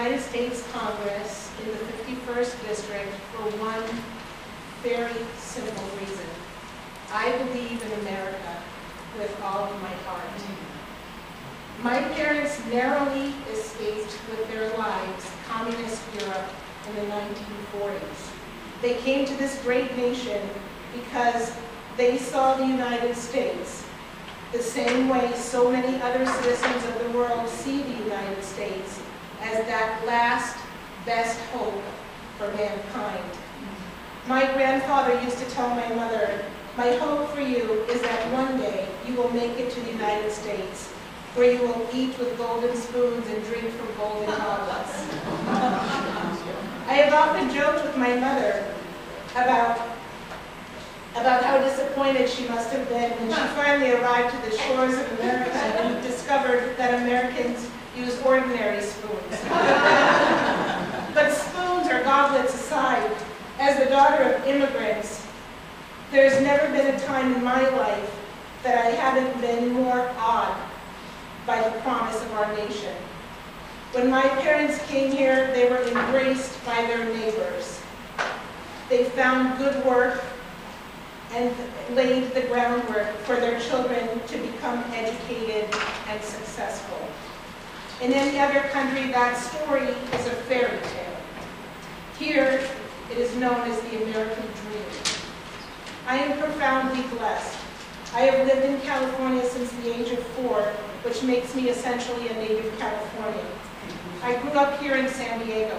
United States Congress in the 51st District for one very simple reason. I believe in America with all of my heart. My parents narrowly escaped with their lives communist Europe in the 1940s. They came to this great nation because they saw the United States the same way so many other citizens of the world see the United States, as that last best hope for mankind. My grandfather used to tell my mother, "My hope for you is that one day you will make it to the United States, where you will eat with golden spoons and drink from golden goblets." I have often joked with my mother about how disappointed she must have been when she finally arrived to the shores of America and discovered that Americans use ordinary spoons. But spoons or goblets aside, as the daughter of immigrants, there's never been a time in my life that I haven't been more awed by the promise of our nation. When my parents came here, they were embraced by their neighbors. They found good work and laid the groundwork for their children to become educated and successful. In any other country, that story is a fairy tale. Here, it is known as the American dream. I am profoundly blessed. I have lived in California since the age of 4, which makes me essentially a native Californian. I grew up here in San Diego.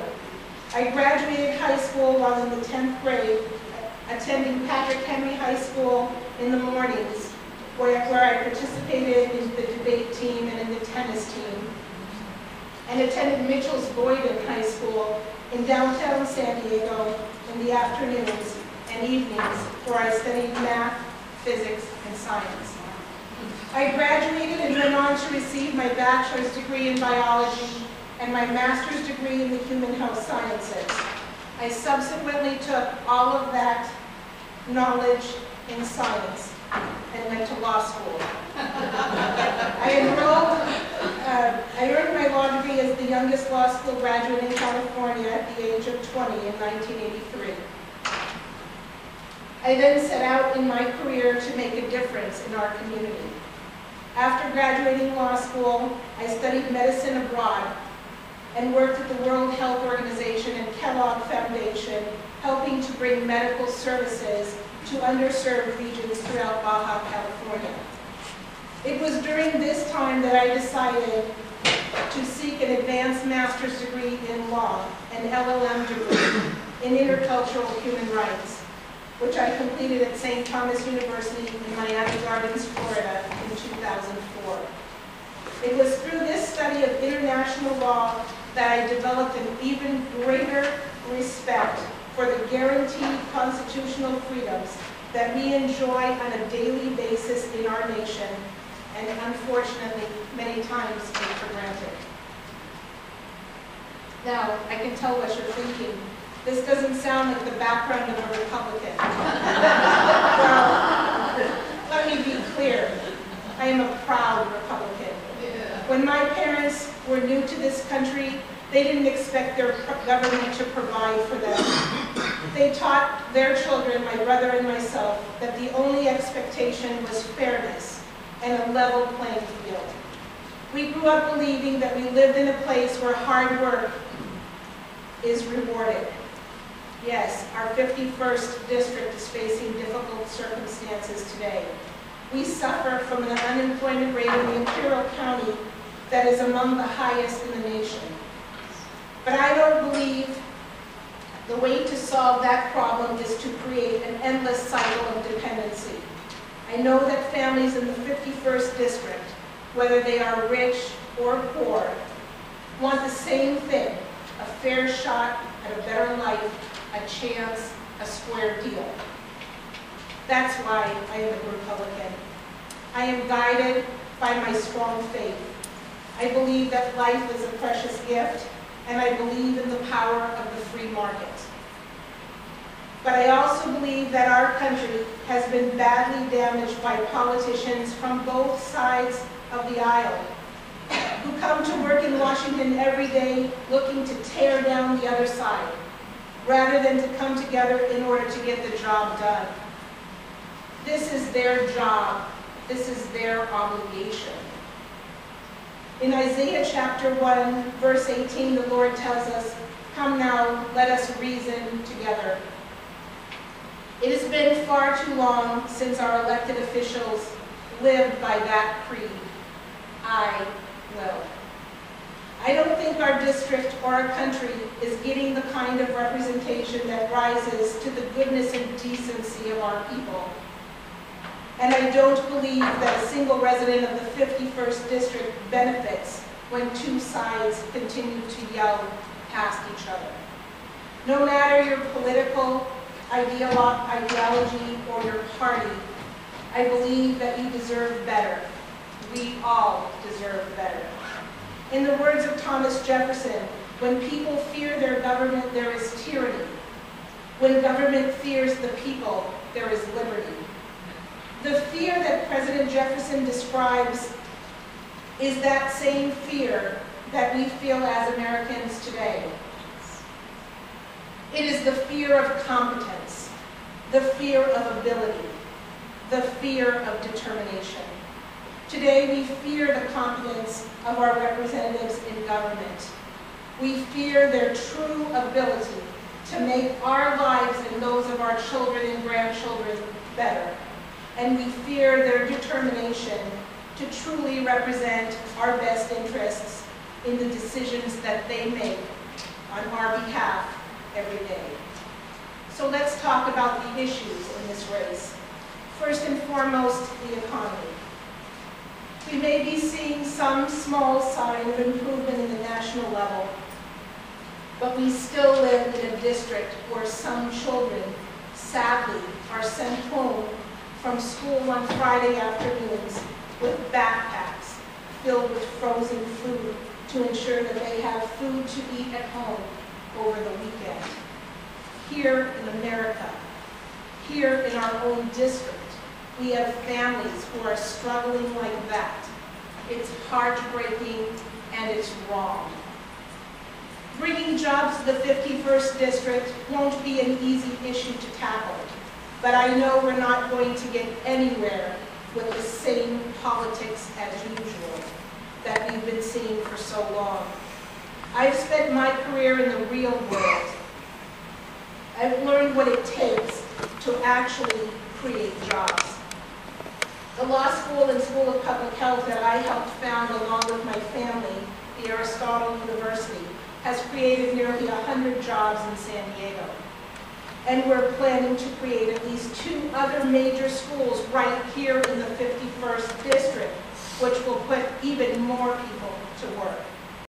I graduated high school while in the 10th grade, attending Patrick Henry High School in the mornings, where I participated in the debate team and in the tennis team, and attended Mitchell's Boyden High School in downtown San Diego in the afternoons and evenings, where I studied math, physics, and science. I graduated and went on to receive my bachelor's degree in biology and my master's degree in the human health sciences. I subsequently took all of that knowledge in science and went to law school. I earned my law degree as the youngest law school graduate in California at the age of 20 in 1983. I then set out in my career to make a difference in our community. After graduating law school, I studied medicine abroad and worked at the World Health Organization and Kellogg Foundation, helping to bring medical services to underserved regions throughout Baja California. It was during this time that I decided to seek an advanced master's degree in law, an LLM degree in intercultural human rights, which I completed at St. Thomas University in Miami Gardens, Florida in 2004. It was through this study of international law that I developed an even greater respect for the guaranteed constitutional freedoms that we enjoy on a daily basis in our nation, and unfortunately, many times take for granted. Now, I can tell what you're thinking. This doesn't sound like the background of a Republican. Well, let me be clear. I am a proud Republican. When my parents were new to this country, they didn't expect their government to provide for them. They taught their children, my brother and myself, that the only expectation was fairness and a level playing field. We grew up believing that we lived in a place where hard work is rewarded. Yes, our 51st district is facing difficult circumstances today. We suffer from an unemployment rate in the Imperial County that is among the highest in the nation. But I don't believe the way to solve that problem is to create an endless cycle of dependency. I know that families in the 51st district, whether they are rich or poor, want the same thing: a fair shot at a better life, a chance, a square deal. That's why I am a Republican. I am guided by my strong faith. I believe that life is a precious gift, and I believe in the power of the free market. But I also believe that our country has been badly damaged by politicians from both sides of the aisle who come to work in Washington every day looking to tear down the other side, rather than to come together in order to get the job done. This is their job. This is their obligation. In Isaiah chapter 1, verse 18, the Lord tells us, "Come now, let us reason together." It has been far too long since our elected officials lived by that creed. I will. I don't think our district or our country is getting the kind of representation that rises to the goodness and decency of our people. And I don't believe that a single resident of the 51st District benefits when two sides continue to yell past each other. No matter your political ideology or your party, I believe that you deserve better. We all deserve better. In the words of Thomas Jefferson, when people fear their government, there is tyranny. When government fears the people, there is liberty. The fear that President Jefferson describes is that same fear that we feel as Americans today. It is the fear of competence, the fear of ability, the fear of determination. Today we fear the competence of our representatives in government. We fear their true ability to make our lives and those of our children and grandchildren better. And we fear their determination to truly represent our best interests in the decisions that they make on our behalf every day. So let's talk about the issues in this race. First and foremost, the economy. We may be seeing some small sign of improvement in the national level, but we still live in a district where some children, sadly, are sent home from school on Friday afternoons with backpacks filled with frozen food to ensure that they have food to eat at home over the weekend. Here in America, here in our own district, we have families who are struggling like that. It's heartbreaking and it's wrong. Bringing jobs to the 51st District won't be an easy issue to tackle, but I know we're not going to get anywhere with the same politics as usual that we've been seeing for so long. I've spent my career in the real world. I've learned what it takes to actually create jobs. The law school and School of Public Health that I helped found along with my family, the Aristotle University, has created nearly 100 jobs in San Diego. And we're planning to create at least 2 other major schools right here in the 51st District, which will put even more people to work.